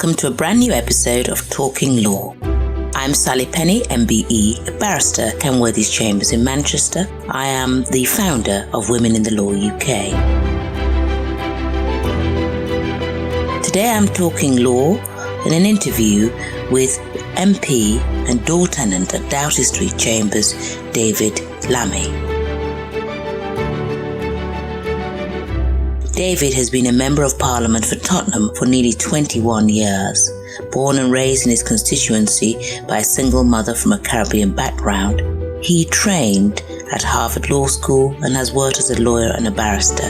Welcome to a brand new episode of Talking Law. I'm Sally Penni, MBE, a barrister at Doughty Street Chambers in Manchester. I am the founder of Women in the Law UK. Today I'm talking law in an interview with MP and Door Tenant at Doughty Street Chambers, David Lammy. David has been a Member of Parliament for Tottenham for nearly 21 years. Born and raised in his constituency by a single mother from a Caribbean background, he trained at Harvard Law School and has worked as a lawyer and a barrister.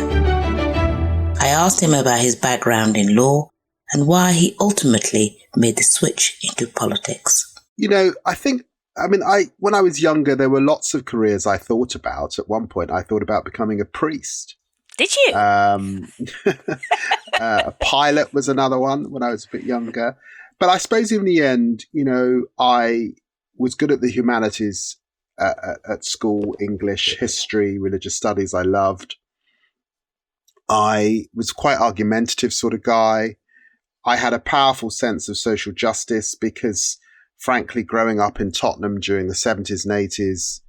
I asked him about his background in law and why he ultimately made the switch into politics. You know, when I was younger, there were lots of careers I thought about. At one point, I thought about becoming a priest. Did you? A pilot was another one when I was a bit younger. But I suppose in the end, you know, I was good at the humanities at school, English, history, religious studies I loved. I was quite argumentative sort of guy. I had a powerful sense of social justice because, frankly, growing up in Tottenham during the 70s and 80s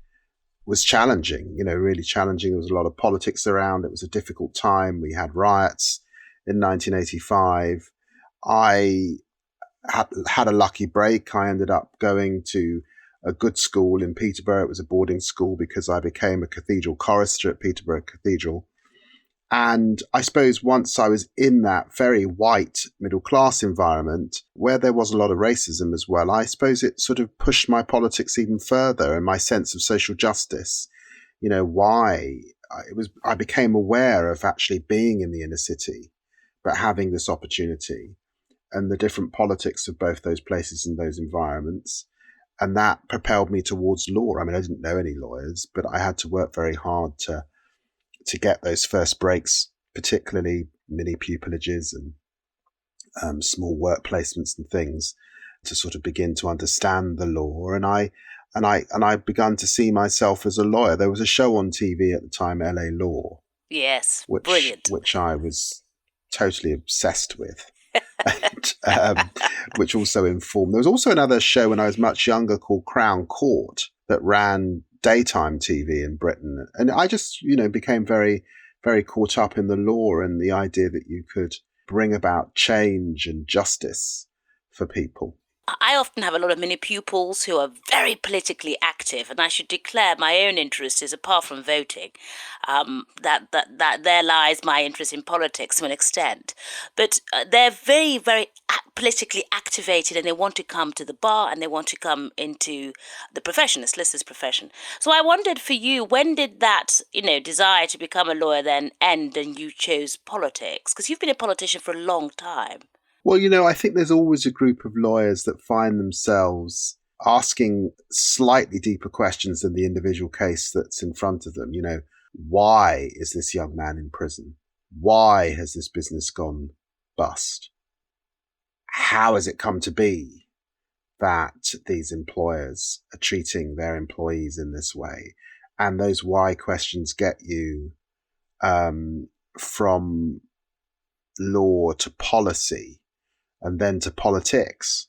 was challenging, you know, really challenging. There was a lot of politics around. It was a difficult time. We had riots in 1985. I had a lucky break. I ended up going to a good school in Peterborough. It was a boarding school because I became a cathedral chorister at Peterborough Cathedral. And I suppose once I was in that very white middle class environment where there was a lot of racism as well, I suppose it sort of pushed my politics even further and my sense of social justice. You know, I became aware of actually being in the inner city, but having this opportunity and the different politics of both those places and those environments. And that propelled me towards law. I mean, I didn't know any lawyers, but I had to work very hard to get those first breaks, particularly mini pupilages and small work placements and things, to sort of begin to understand the law. And I began to see myself as a lawyer. There was a show on TV at the time, LA Law. Yes, brilliant. Which I was totally obsessed with. And, which also informed. There was also another show when I was much younger called Crown Court that ran daytime TV in Britain. And I just, you know, became very, very caught up in the law and the idea that you could bring about change and justice for people. I often have a lot of mini pupils who are very politically active, and I should declare my own interest is, apart from voting, that there lies my interest in politics to an extent. But they're very, very politically activated, and they want to come to the bar and they want to come into the profession, the solicitor's profession. So I wondered for you, when did that, you know, desire to become a lawyer then end and you chose politics? Because you've been a politician for a long time. Well, you know, I think there's always a group of lawyers that find themselves asking slightly deeper questions than the individual case that's in front of them. You know, why is this young man in prison? Why has this business gone bust? How has it come to be that these employers are treating their employees in this way? And those why questions get you from law to policy, and then to politics.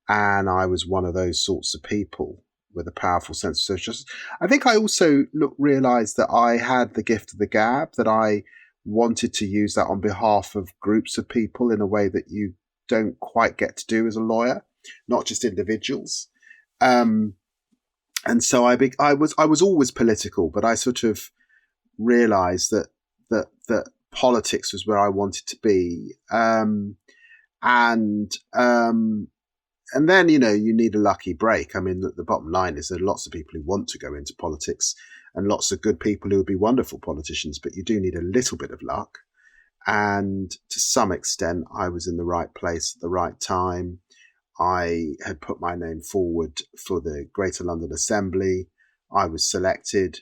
And I was one of those sorts of people with a powerful sense of social justice. I think I also realised that I had the gift of the gab, that I wanted to use that on behalf of groups of people in a way that you don't quite get to do as a lawyer, not just individuals. And so I was always political, but I sort of realised that politics was where I wanted to be. And then, you know, you need a lucky break. I mean, the bottom line is there are lots of people who want to go into politics and lots of good people who would be wonderful politicians, but you do need a little bit of luck. And to some extent, I was in the right place at the right time. I had put my name forward for the Greater London Assembly. I was selected.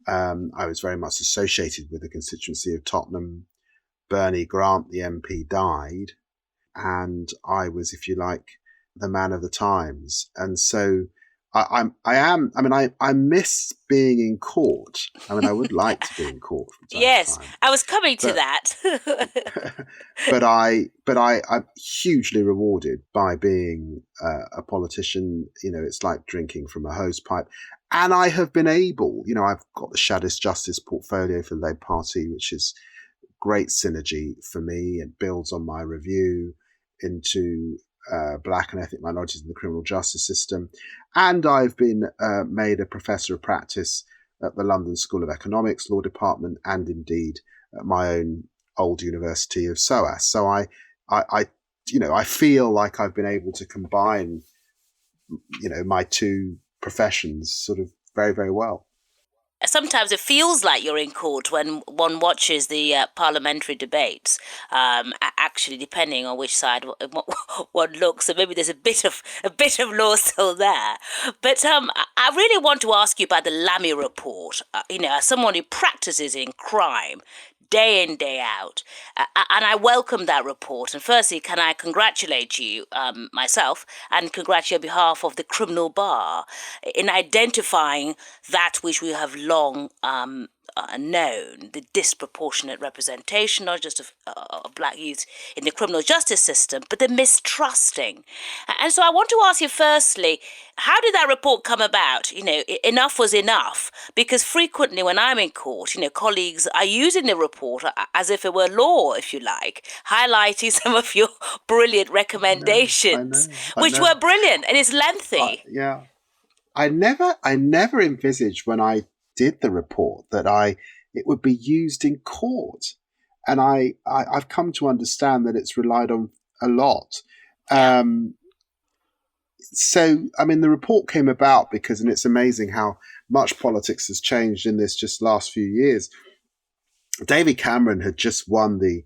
I was very much associated with the constituency of Tottenham. Bernie Grant, the MP, died. And I was, if you like, the man of the times. And so I miss being in court. I mean, I would like to be in court from time Yes, to time. I was coming to that. I'm hugely rewarded by being a politician. You know, it's like drinking from a hose pipe. And I have been able, you know, I've got the Shadows Justice portfolio for the Labour Party, which is great synergy for me and builds on my review into black and ethnic minorities in the criminal justice system. And I've been made a professor of practice at the London School of Economics Law Department, and indeed at my own old university of SOAS. So I feel like I've been able to combine, you know, my two professions sort of very, very well. Sometimes it feels like you're in court when one watches the parliamentary debates, actually depending on which side one looks. So maybe there's a bit of law still there. But I really want to ask you about the Lamy Report. As someone who practices in crime day in, day out. And I welcome that report. And firstly, can I congratulate you, myself, and congratulate you on behalf of the criminal bar in identifying that which we have long known, the disproportionate representation, not just of black youth in the criminal justice system, but the mistrusting. And so I want to ask you firstly, how did that report come about? You know, enough was enough, because frequently when I'm in court, you know, colleagues are using the report as if it were law, if you like, highlighting some of your brilliant recommendations, which were brilliant, and it's lengthy. Yeah. I never envisaged when I did the report that it would be used in court, and I've come to understand that it's relied on a lot. So I mean, the report came about because, and it's amazing how much politics has changed in this just last few years. David Cameron had just won the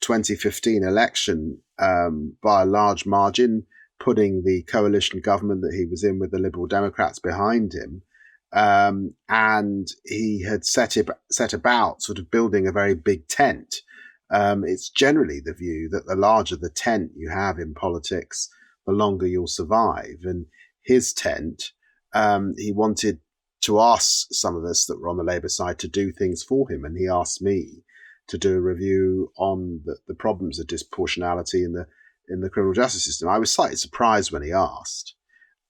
2015 election by a large margin, putting the coalition government that he was in with the Liberal Democrats behind him. And he had set about sort of building a very big tent. It's generally the view that the larger the tent you have in politics, the longer you'll survive. And his tent, he wanted to ask some of us that were on the Labour side to do things for him. And he asked me to do a review on the problems of disproportionality in the criminal justice system. I was slightly surprised when he asked.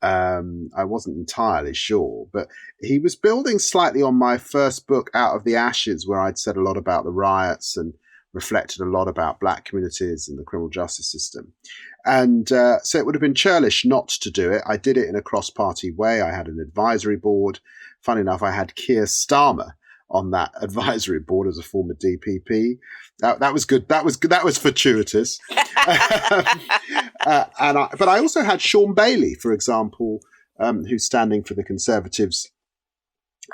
I wasn't entirely sure, but he was building slightly on my first book, Out of the Ashes, where I'd said a lot about the riots and reflected a lot about black communities and the criminal justice system. And so it would have been churlish not to do it. I did it in a cross-party way. I had an advisory board. Funny enough, I had Keir Starmer on that advisory board as a former DPP. That was good. That was fortuitous. But I also had Sean Bailey, for example, who's standing for the Conservatives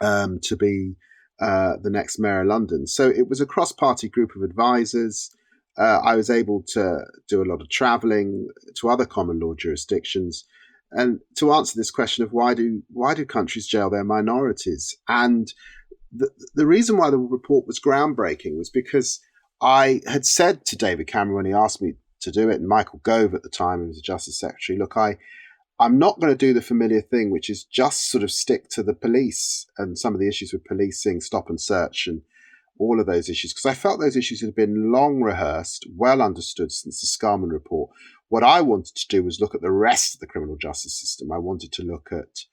to be the next mayor of London. So it was a cross-party group of advisors. I was able to do a lot of travelling to other common law jurisdictions, and to answer this question of why do countries jail their minorities. And the reason why the report was groundbreaking was because I had said to David Cameron when he asked me to do it, and Michael Gove at the time, who was the Justice Secretary, look, I'm not going to do the familiar thing, which is just sort of stick to the police and some of the issues with policing, stop and search, and all of those issues, because I felt those issues had been long rehearsed, well understood since the Scarman report. What I wanted to do was look at the rest of the criminal justice system. I wanted to look at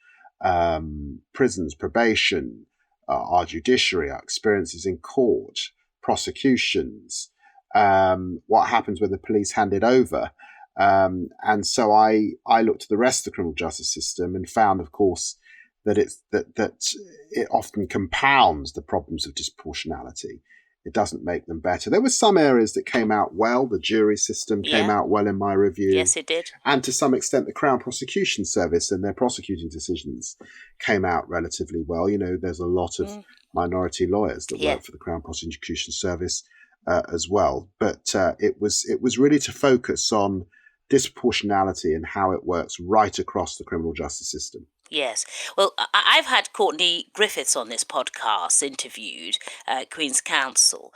prisons, probation, our judiciary, our experiences in court, prosecutions, what happens when the police hand it over. And so I looked at the rest of the criminal justice system and found, of course, that it often compounds the problems of disproportionality. It doesn't make them better. There were some areas that came out well. The jury system came out well in my review. Yes, it did. And to some extent, the Crown Prosecution Service and their prosecuting decisions came out relatively well. You know, there's a lot of minority lawyers that work for the Crown Prosecution Service as well. But it was really to focus on disproportionality and how it works right across the criminal justice system. Yes. Well, I've had Courtney Griffiths on this podcast, interviewed Queen's Counsel.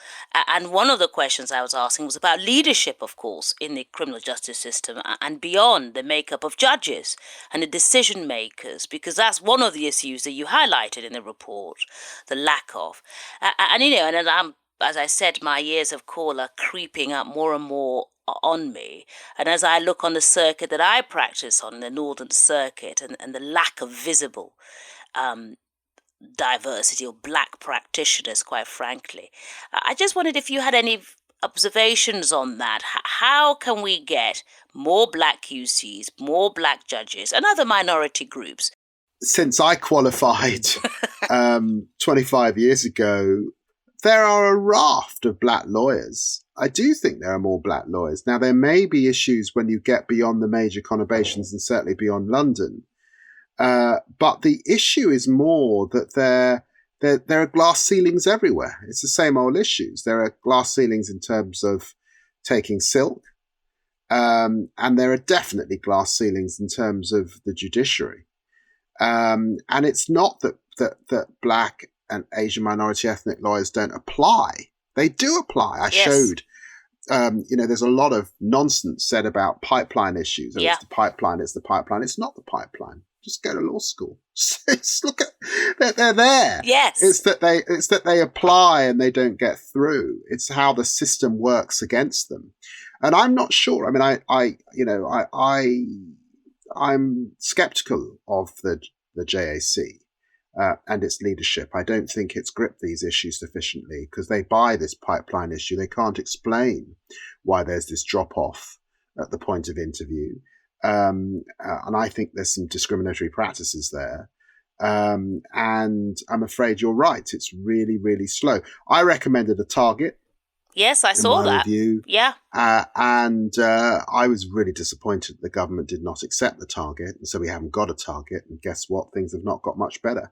And one of the questions I was asking was about leadership, of course, in the criminal justice system and beyond the makeup of judges and the decision makers, because that's one of the issues that you highlighted in the report, the lack of. And, you know, and as I said, my years of call are creeping up more and more on me. And as I look on the circuit that I practice on, the Northern Circuit, and the lack of visible um, diversity or black practitioners, quite frankly, I just wondered if you had any observations on that. How can we get more black QCs, more black judges, and other minority groups? Since I qualified 25 years ago, there are a raft of black lawyers. I do think there are more black lawyers. Now, there may be issues when you get beyond the major conurbations and certainly beyond London. But the issue is more that there are glass ceilings everywhere. It's the same old issues. There are glass ceilings in terms of taking silk. And there are definitely glass ceilings in terms of the judiciary. And it's not that black and Asian minority ethnic lawyers don't apply. They do apply. I showed, there's a lot of nonsense said about pipeline issues. It's the pipeline. It's not the pipeline. Just go to law school. Just look at, they're there. Yes. It's that they apply and they don't get through. It's how the system works against them. And I'm not sure. I mean, I'm skeptical of the JAC. And its leadership. I don't think it's gripped these issues sufficiently because they buy this pipeline issue. They can't explain why there's this drop off at the point of interview. And I think there's some discriminatory practices there. And I'm afraid you're right. It's really, really slow. I recommended a target. Yes, I saw that. Review. Yeah. And I was really disappointed the government did not accept the target. And so we haven't got a target. And guess what? Things have not got much better.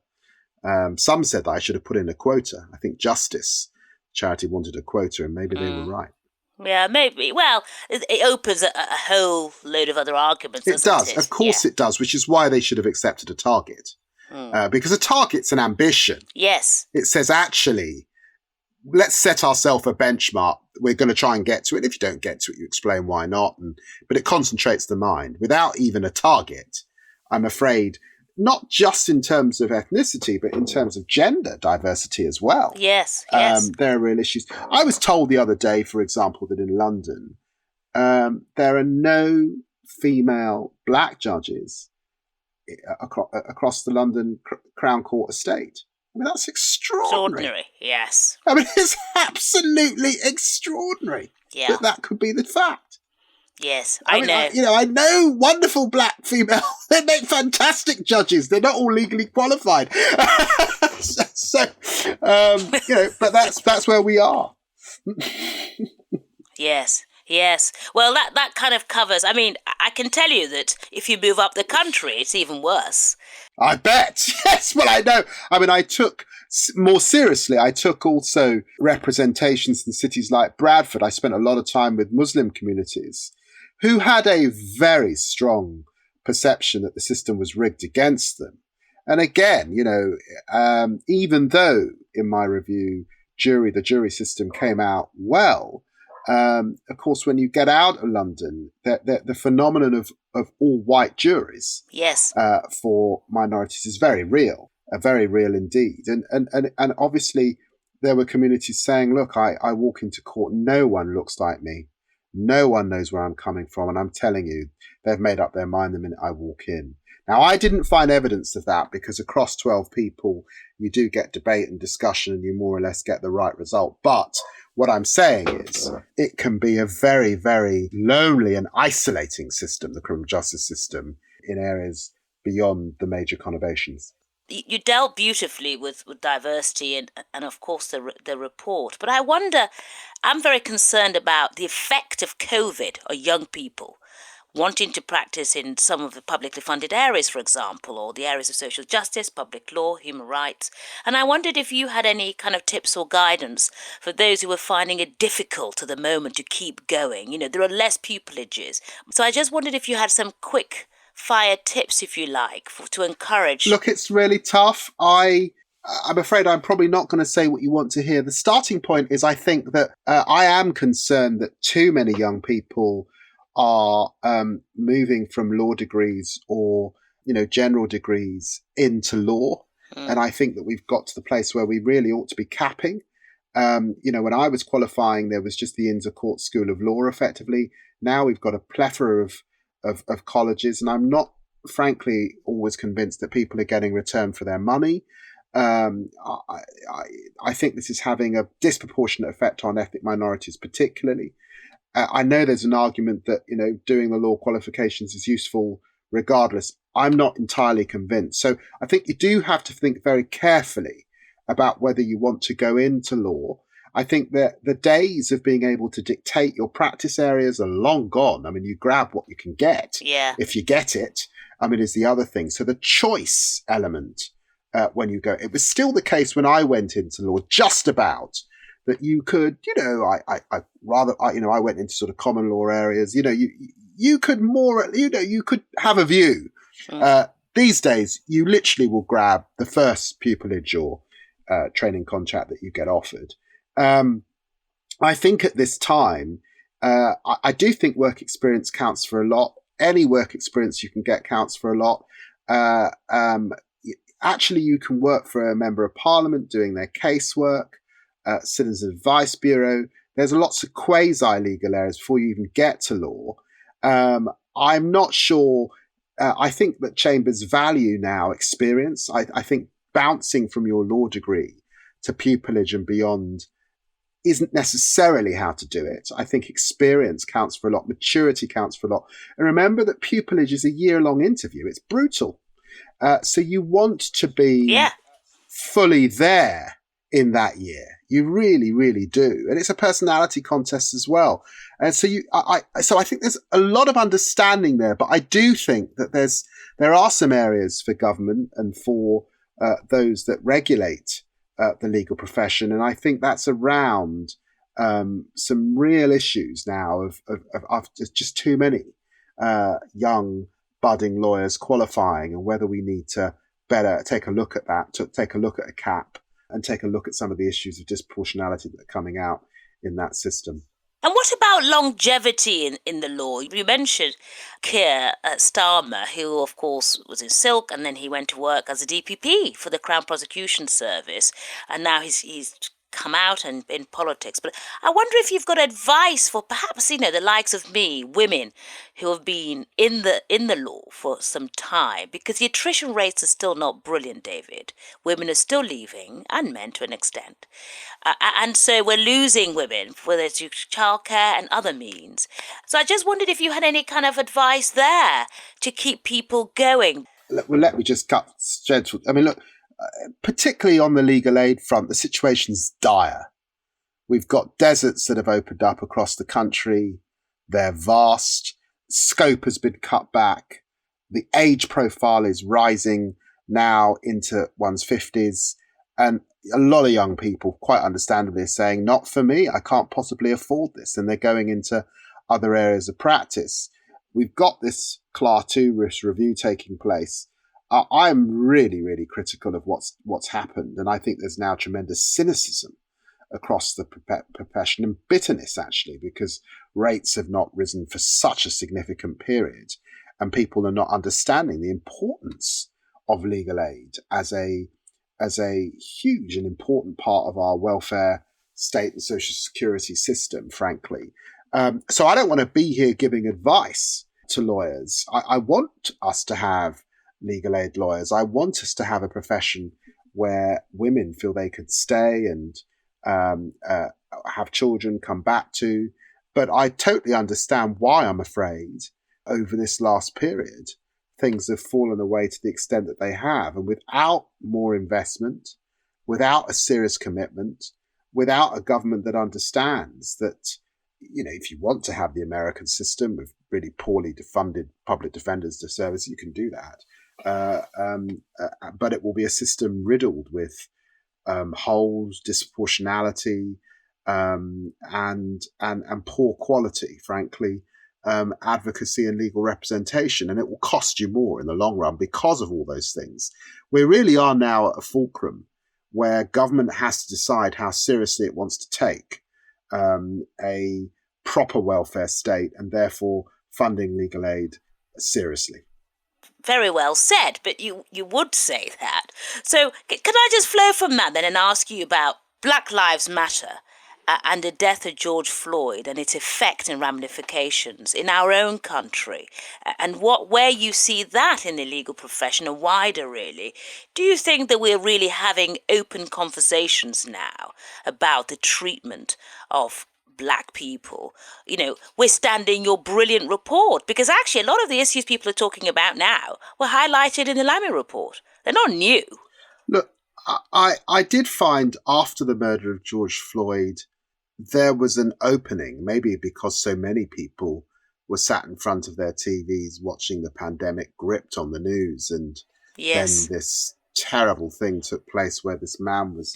Some said that I should have put in a quota. I think Justice Charity wanted a quota, and maybe they were right. Yeah, maybe. Well, it opens a whole load of other arguments. It does. Of course it does, which is why they should have accepted a target. Because a target's an ambition. Yes. It says, actually, let's set ourselves a benchmark. We're going to try and get to it. If you don't get to it, you explain why not. But it concentrates the mind. Without even a target, I'm afraid, not just in terms of ethnicity, but in terms of gender diversity as well. Yes. There are real issues. I was told the other day, for example, that in London, there are no female black judges across the London Crown Court estate. I mean, that's extraordinary. Yes. I mean, it's absolutely extraordinary that could be the fact. Yes, I know. I know wonderful black female. They make fantastic judges. They're not all legally qualified. But that's where we are. Yes. Well, that kind of covers. I mean, I can tell you that if you move up the country, it's even worse. I bet. Yes. Well, I know. I mean, I took also representations in cities like Bradford. I spent a lot of time with Muslim communities who had a very strong perception that the system was rigged against them. And again, even though in my review, the jury system came out well, of course, when you get out of London, the phenomenon of all white juries for minorities is very real indeed. And obviously there were communities saying, look, I walk into court, no one looks like me. No one knows where I'm coming from. And I'm telling you, they've made up their mind the minute I walk in. Now, I didn't find evidence of that because across 12 people, you do get debate and discussion and you more or less get the right result. But what I'm saying is it can be a very, very lonely and isolating system, the criminal justice system, in areas beyond the major conurbations. You dealt beautifully with diversity and of course the report. But I wonder, I'm very concerned about the effect of COVID on young people wanting to practice in some of the publicly funded areas, for example, or the areas of social justice, public law, human rights. And I wondered if you had any kind of tips or guidance for those who were finding it difficult at the moment to keep going. There are less pupilages. So I just wondered if you had some quick fire tips, if you like, to encourage? Look, it's really tough. I'm afraid I'm probably not going to say what you want to hear. The starting point is I think that I am concerned that too many young people are moving from law degrees or, general degrees into law. And I think that we've got to the place where we really ought to be capping. When I was qualifying, there was just the Inns Court School of Law, effectively. Now we've got a plethora of colleges, and I'm not, frankly, always convinced that people are getting return for their money. I think this is having a disproportionate effect on ethnic minorities, particularly. I know there's an argument that, doing the law qualifications is useful regardless. I'm not entirely convinced. So I think you do have to think very carefully about whether you want to go into law. I think that the days of being able to dictate your practice areas are long gone. I mean, you grab what you can get. Yeah. If you get it, is the other thing. So the choice element, when you go, it was still the case when I went into law, just about, that you could, I went into sort of common law areas, you could you could have a view. These days, you literally will grab the first pupillage or training contract that you get offered. I think at this time, I do think work experience counts for a lot. Any work experience you can get counts for a lot. Actually, you can work for a member of parliament doing their casework, citizen advice bureau. There's lots of quasi-legal areas before you even get to law. I'm not sure. I think that chambers value now experience. I think bouncing from your law degree to pupillage and beyond isn't necessarily how to do it. I think experience counts for a lot. Maturity counts for a lot. And remember that pupillage is a year-long interview. It's brutal. So you want to be fully there in that year. You really, really do. And it's a personality contest as well. And so I think there's a lot of understanding there, but I do think that there are some areas for government and for those that regulate the legal profession. And I think that's around some real issues now of just too many young budding lawyers qualifying, and whether we need to better take a look at that, to take a look at a cap and take a look at some of the issues of disproportionality that are coming out in that system. And what about longevity in the law? You mentioned Keir Starmer, who, of course, was in Silk, and then he went to work as a DPP for the Crown Prosecution Service, and now he's come out and in politics. But I wonder if you've got advice for perhaps, the likes of me, women who have been in the law for some time, because the attrition rates are still not brilliant, David. Women are still leaving, and men to an extent. And so we're losing women, whether it's childcare and other means. So I just wondered if you had any kind of advice there to keep people going. Well, let me just cut straight to, look, particularly on the legal aid front, the situation's dire. We've got deserts that have opened up across the country. They're vast. Scope has been cut back. The age profile is rising now into one's 50s. And a lot of young people, quite understandably, are saying, not for me, I can't possibly afford this. And they're going into other areas of practice. We've got this CLAR 2 risk review taking place. I'm really, really critical of what's happened. And I think there's now tremendous cynicism across the profession, and bitterness, actually, because rates have not risen for such a significant period. And people are not understanding the importance of legal aid as a huge and important part of our welfare state and social security system, frankly. So I don't want to be here giving advice to lawyers. I want us to have legal aid lawyers. I want us to have a profession where women feel they could stay and have children, come back to. But I totally understand why, I'm afraid, over this last period, things have fallen away to the extent that they have. And without more investment, without a serious commitment, without a government that understands that, if you want to have the American system with really poorly funded public defenders to service, you can do that. But it will be a system riddled with holes, disproportionality, and poor quality, frankly. advocacy and legal representation, and it will cost you more in the long run because of all those things. We really are now at a fulcrum where government has to decide how seriously it wants to take a proper welfare state and therefore funding legal aid seriously. Very well said, but you would say that. So can I just flow from that then and ask you about Black Lives Matter and the death of George Floyd and its effect and ramifications in our own country, and where you see that in the legal profession and wider really. Do you think that we're really having open conversations now about the treatment of Black people, withstanding your brilliant report? Because actually a lot of the issues people are talking about now were highlighted in the Lamy Report. They're not new. Look, I did find after the murder of George Floyd, there was an opening, maybe because so many people were sat in front of their TVs watching the pandemic gripped on the news. And yes, then this terrible thing took place where this man was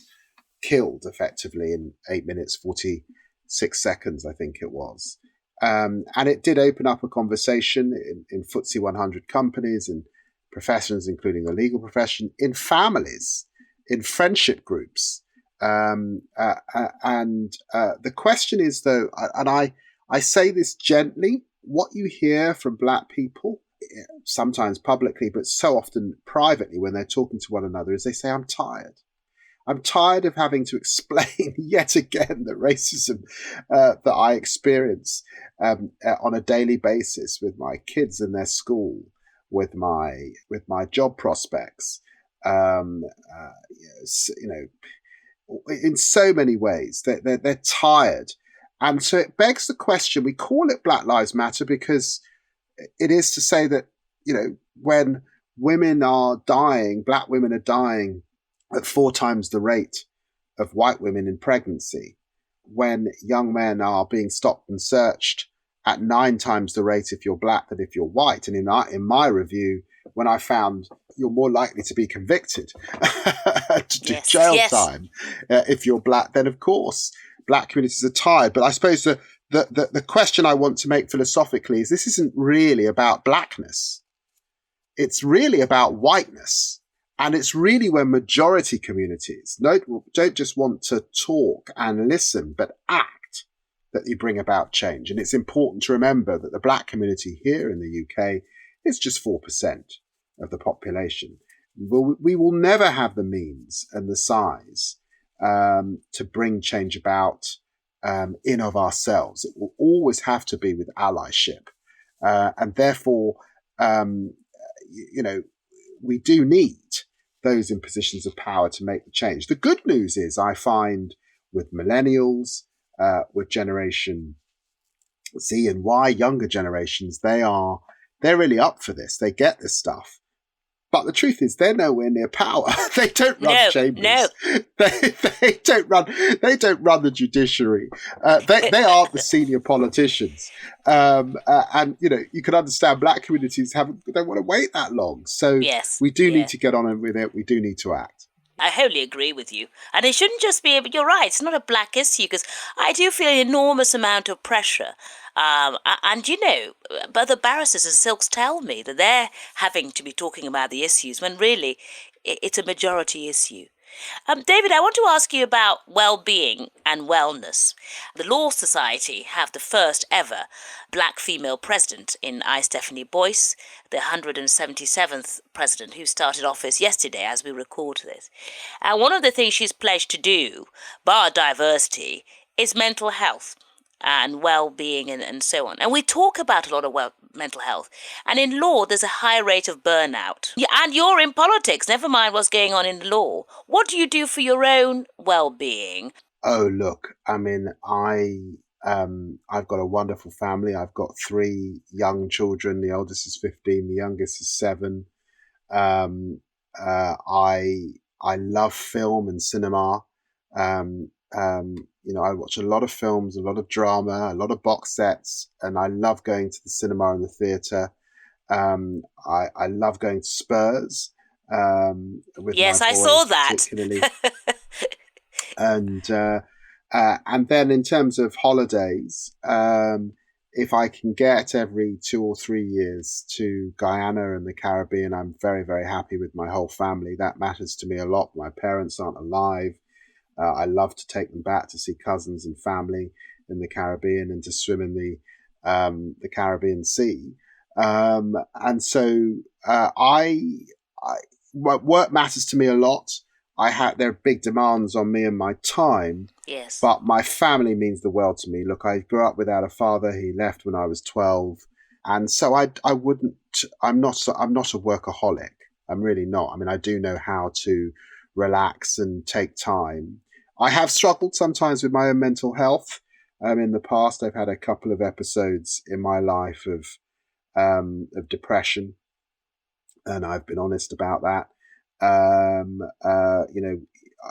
killed effectively in 8 minutes, 46 seconds, I think it was. And it did open up a conversation in FTSE 100 companies and professions, including the legal profession, in families, in friendship groups. And the question is, though, and I say this gently, what you hear from Black people, sometimes publicly, but so often privately when they're talking to one another, is they say, I'm tired. I'm tired of having to explain yet again the racism that I experience on a daily basis with my kids in their school, with my job prospects, in so many ways. They're tired. And so it begs the question, we call it Black Lives Matter because it is to say that, when women are dying, Black women are dying at 4 times the rate of white women in pregnancy, when young men are being stopped and searched at 9 times the rate if you're Black than if you're white. And in my review, when I found you're more likely to be convicted to do jail time if you're Black, then of course Black communities are tired. But I suppose the question I want to make philosophically is this isn't really about Blackness. It's really about whiteness. And it's really when majority communities don't just want to talk and listen, but act, that you bring about change. And it's important to remember that the Black community here in the UK is just 4% of the population. We will never have the means and the size to bring change about in of ourselves. It will always have to be with allyship. And therefore, we do need those in positions of power to make the change. The good news is I find with millennials, with Generation Z and Y, younger generations, they're really up for this. They get this stuff. But the truth is they're nowhere near power. They don't run chambers. No. They don't run the judiciary. They aren't the senior politicians. And you can understand Black communities don't want to wait that long. So we do need to get on with it. We do need to act. I wholly agree with you. And it shouldn't just be, you're right, it's not a Black issue, because I do feel an enormous amount of pressure. But the barristers and silks tell me that they're having to be talking about the issues when really it's a majority issue. David, I want to ask you about well-being and wellness. The Law Society have the first ever Black female president in I. Stephanie Boyce, the 177th president who started office yesterday as we record this. And one of the things she's pledged to do, bar diversity, is mental health and well-being and so on. And we talk about a lot of mental health. And in law, there's a high rate of burnout. Yeah, and you're in politics, never mind what's going on in law. What do you do for your own well-being? Oh, look, I mean, I've got a wonderful family. I've got 3 young children. The oldest is 15, the youngest is 7. I love film and cinema. I watch a lot of films, a lot of drama, a lot of box sets, and I love going to the cinema and the theatre. I love going to Spurs. With yes, my I boys, saw that. Particularly. And then in terms of holidays, if I can get every 2 or 3 years to Guyana and the Caribbean, I'm very, very happy with my whole family. That matters to me a lot. My parents aren't alive. I love to take them back to see cousins and family in the Caribbean and to swim in the Caribbean Sea. And so work matters to me a lot. There are big demands on me and my time. Yes. But my family means the world to me. Look, I grew up without a father. He left when I was 12. And so I'm not a workaholic. I'm really not. I mean, I do know how to relax and take time. I have struggled sometimes with my own mental health. In the past, I've had a couple of episodes in my life of depression, and I've been honest about that.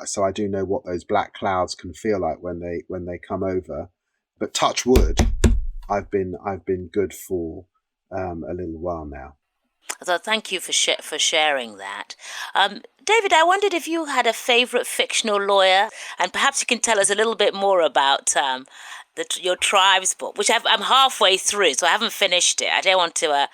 So I do know what those black clouds can feel like when they come over. But touch wood, I've been good for a little while now. So thank you for sharing that. David, I wondered if you had a favourite fictional lawyer, and perhaps you can tell us a little bit more about your Tribes book, which I'm halfway through, so I haven't finished it. I don't want to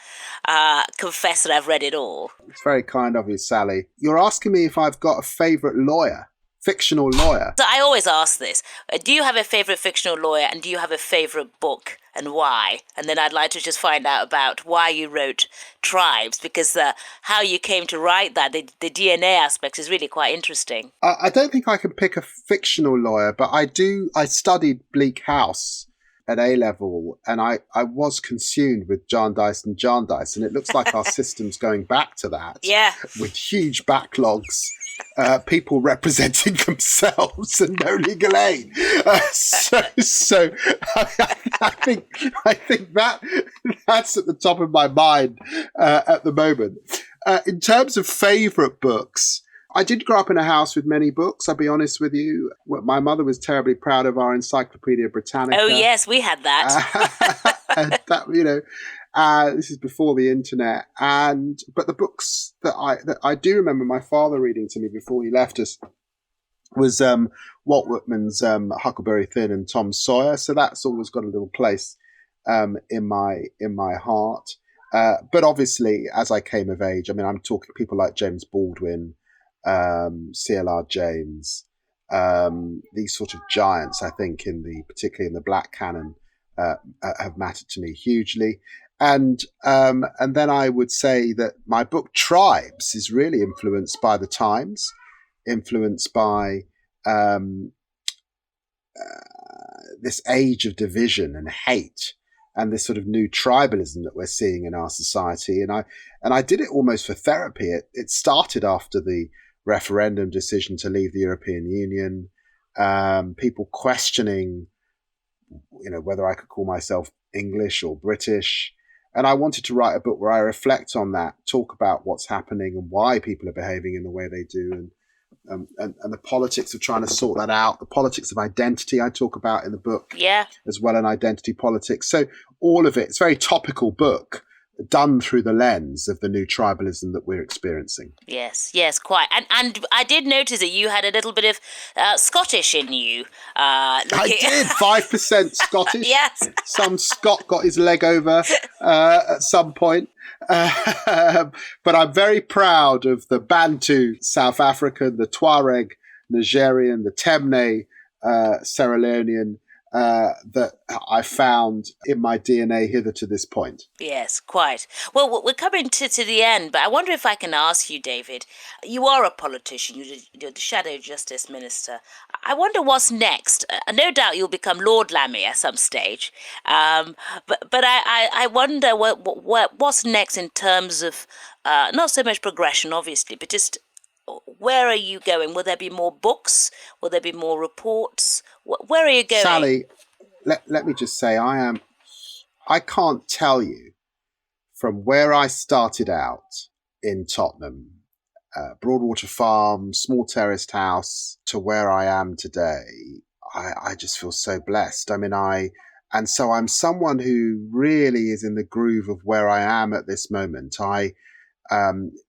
confess that I've read it all. It's very kind of you, Sally. You're asking me if I've got a favourite lawyer. Fictional lawyer. So I always ask this. Do you have a favourite fictional lawyer, and do you have a favourite book, and why? And then I'd like to just find out about why you wrote Tribes, because how you came to write that, the DNA aspect is really quite interesting. I don't think I can pick a fictional lawyer, but I studied Bleak House at A-level, and I was consumed with Jarndyce and Jarndyce, and it looks like our system's going back to that. Yeah. With huge backlogs. People representing themselves and no legal aid. So I think that's at the top of my mind at the moment. In terms of favourite books, I did grow up in a house with many books, I'll be honest with you. My mother was terribly proud of our Encyclopedia Britannica. Oh, yes, we had that. And that, this is before the internet, but the books that I do remember my father reading to me before he left us was Walt Whitman's Huckleberry Finn and Tom Sawyer. So that's always got a little place in my heart. But obviously, as I came of age, I mean, I'm talking people like James Baldwin, C.L.R. James, these sort of giants. I think particularly in the Black canon have mattered to me hugely. And then I would say that my book Tribes is really influenced by the times, influenced by this age of division and hate, and this sort of new tribalism that we're seeing in our society. And I did it almost for therapy. It started after the referendum decision to leave the European Union. People questioning, whether I could call myself English or British. And I wanted to write a book where I reflect on that, talk about what's happening and why people are behaving in the way they do, and the politics of trying to sort that out, the politics of identity I talk about in the book, as well, and identity politics. So all of it's a very topical book, done through the lens of the new tribalism that we're experiencing. Yes, quite. And I did notice that you had a little bit of Scottish in you. I did, 5% Scottish. Yes. Some Scot got his leg over at some point. But I'm very proud of the Bantu South African, the Tuareg Nigerian, the Temne Sierra Leonean, that I found in my DNA hither to this point. Yes, quite. Well, we're coming to the end, but I wonder if I can ask you, David, you are a politician, you're the Shadow Justice Minister. I wonder what's next. No doubt you'll become Lord Lammy at some stage, but I wonder what's next in terms of not so much progression, obviously, but just where are you going? Will there be more books? Will there be more reports? Where are you going? Sally, let me just say, I can't tell you from where I started out in Tottenham, Broadwater Farm, small terraced house, to where I am today. I just feel so blessed. I mean, so I'm someone who really is in the groove of where I am at this moment.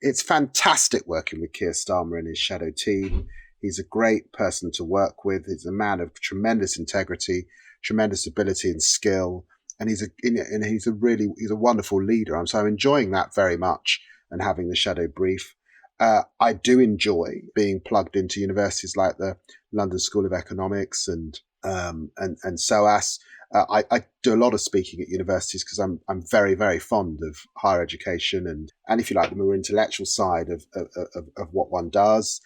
It's fantastic working with Keir Starmer and his shadow team. He's a great person to work with. He's a man of tremendous integrity, tremendous ability and skill, and he's a wonderful leader. So I'm enjoying that very much and having the shadow brief. I do enjoy being plugged into universities like the London School of Economics and SOAS. I do a lot of speaking at universities because I'm very, very fond of higher education and if you like, the more intellectual side of what one does.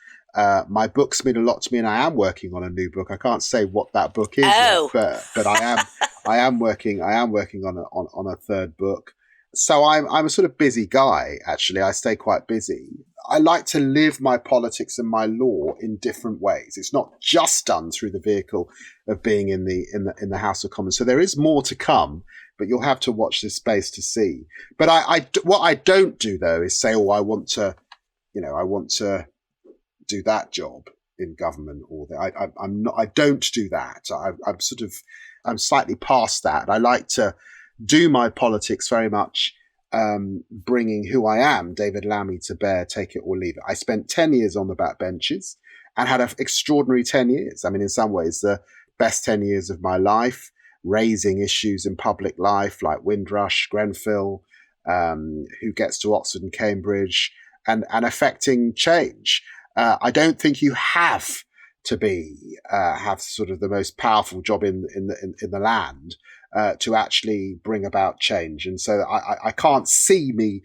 My books mean a lot to me, and I am working on a new book. I can't say what that book is yet, but I am working on a third book. So I'm a sort of busy guy, actually. I stay quite busy. I like to live my politics and my law in different ways. It's not just done through the vehicle of being in the House of Commons. So there is more to come, but you'll have to watch this space to see. But what I don't do though is say, I want to do that job in government, or I don't do that. I'm slightly past that. I like to do my politics very much, bringing who I am, David Lammy, to bear, take it or leave it. I spent 10 years on the backbenches and had an extraordinary 10 years. I mean, in some ways, the best 10 years of my life, raising issues in public life like Windrush, Grenfell, who gets to Oxford and Cambridge, and affecting change. I don't think you have to have sort of the most powerful job in the land to actually bring about change. And so I can't see me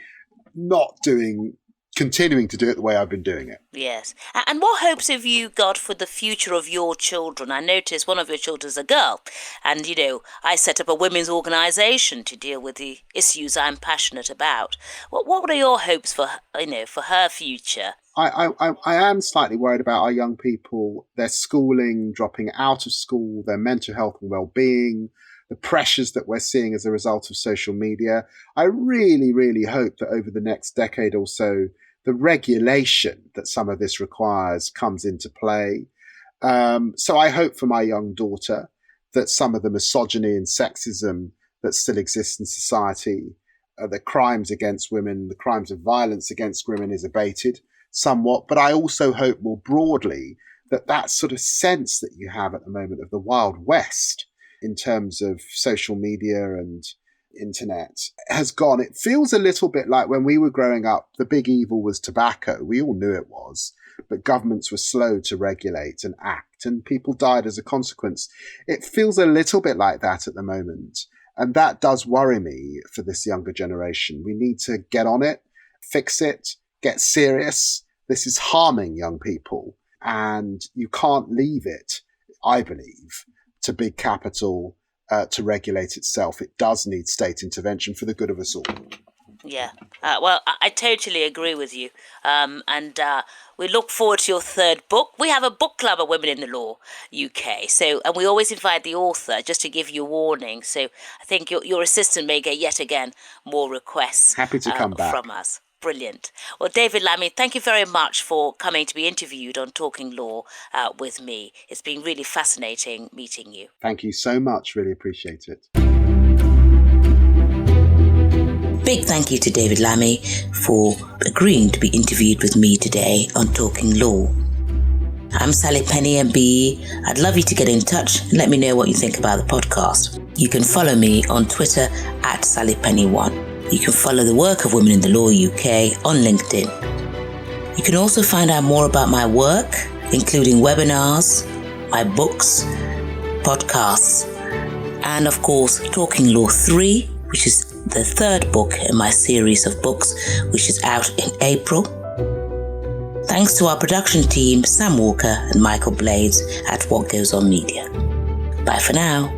continuing to do it the way I've been doing it. Yes. And what hopes have you got for the future of your children? I noticed one of your children is a girl. And, I set up a women's organisation to deal with the issues I'm passionate about. What are your hopes for her future? I am slightly worried about our young people, their schooling, dropping out of school, their mental health and well-being, the pressures that we're seeing as a result of social media. I really, really hope that over the next decade or so, the regulation that some of this requires comes into play. So I hope for my young daughter that some of the misogyny and sexism that still exists in society, the crimes against women, the crimes of violence against women is abated somewhat. But I also hope more broadly that sort of sense that you have at the moment of the Wild West in terms of social media and internet has gone. It feels a little bit like when we were growing up, the big evil was tobacco. We all knew it was, but governments were slow to regulate and act, and people died as a consequence. It feels a little bit like that at the moment. And that does worry me for this younger generation. We need to get on it, fix it, get serious. This is harming young people, and you can't leave it, I believe, to big capital to regulate itself. It does need state intervention for the good of us all. Yeah. Well, I totally agree with you. And we look forward to your third book. We have a book club at Women in the Law UK. And we always invite the author just to give you a warning. So I think your assistant may get yet again more requests. Happy to come back. From us. Brilliant. Well, David Lammy, thank you very much for coming to be interviewed on Talking Law with me. It's been really fascinating meeting you. Thank you so much. Really appreciate it. Big thank you to David Lammy for agreeing to be interviewed with me today on Talking Law. I'm Sally Penni, MBE. I'd love you to get in touch and let me know what you think about the podcast. You can follow me on Twitter at SallyPenny1. You can follow the work of Women in the Law UK on LinkedIn. You can also find out more about my work, including webinars, my books, podcasts, and of course, Talking Law 3, which is the third book in my series of books, which is out in April. Thanks to our production team, Sam Walker and Michael Blades at What Goes On Media. Bye for now.